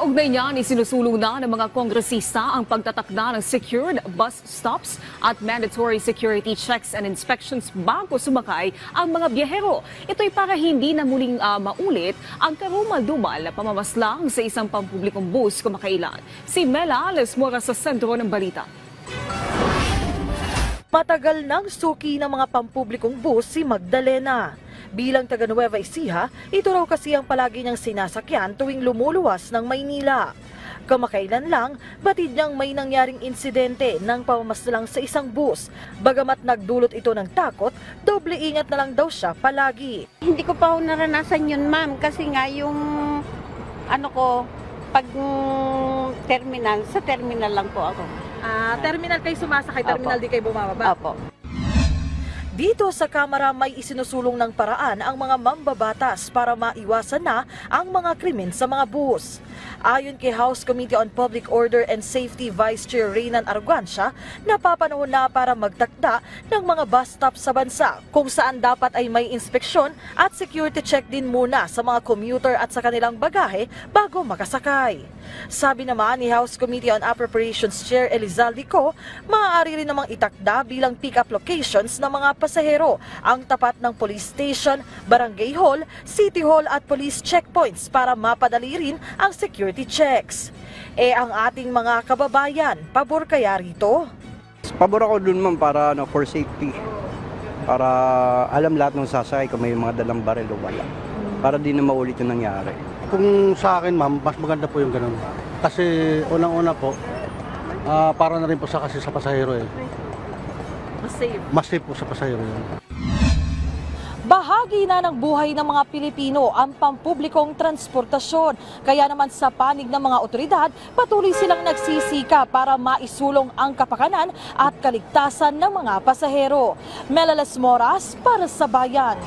Kaugnay niyan, isinusulong na ng mga kongresista ang pagtatakda ng secured bus stops at mandatory security checks and inspections bago sumakay ang mga biyahero. Ito'y para hindi na muling maulit ang karumal-dumal na pamamaslang sa isang pampublikong bus kumakailan. Si Mela Lesmora sa sentro ng balita. Matagal nang suki ng mga pampublikong bus si Magdalena. Bilang taga Nueva Ecija, ito raw kasi ang palagi niyang sinasakyan tuwing lumuluwas ng Maynila. Kamakailan lang, batid niyang may nangyaring insidente ng pamamaslang sa isang bus. Bagamat nagdulot ito ng takot, doble ingat na lang daw siya palagi. Hindi ko pa naranasan yun, ma'am, kasi nga yung pag terminal, sa terminal lang po ako. Terminal kayo sumasakay, terminal di kayo bumababa? Opo. Dito sa Kamara may isinusulong ng paraan ang mga mambabatas para maiwasan na ang mga krimen sa mga bus. Ayon kay House Committee on Public Order and Safety Vice Chair Reynan Arguancia, napapanahon na para magtakda ng mga bus stop sa bansa kung saan dapat ay may inspeksyon at security check din muna sa mga commuter at sa kanilang bagahe bago makasakay. Sabi naman ni House Committee on Appropriations Chair Elizalde Co, maaari rin namang itakda bilang pick-up locations ng mga pasahero ang tapat ng police station, barangay hall, city hall at police checkpoints para mapadali rin ang security checks. Ang ating mga kababayan, pabor kaya rito? Pabor ako dun ma'am para for safety. Para alam lahat ng sasakay kung may mga dalang baril o wala. Para di na maulit yung nangyari. Kung sa akin ma'am, mas maganda po yung ganun. Kasi unang-una po, para na rin po kasi sa pasahero eh. Mas safe. Mas safe po sa pasahero yun. Bahagi na ng buhay ng mga Pilipino ang pampublikong transportasyon. Kaya naman sa panig ng mga otoridad, patuloy silang nagsisika para maisulong ang kapakanan at kaligtasan ng mga pasahero. Mela Lesmora para sa Bayan.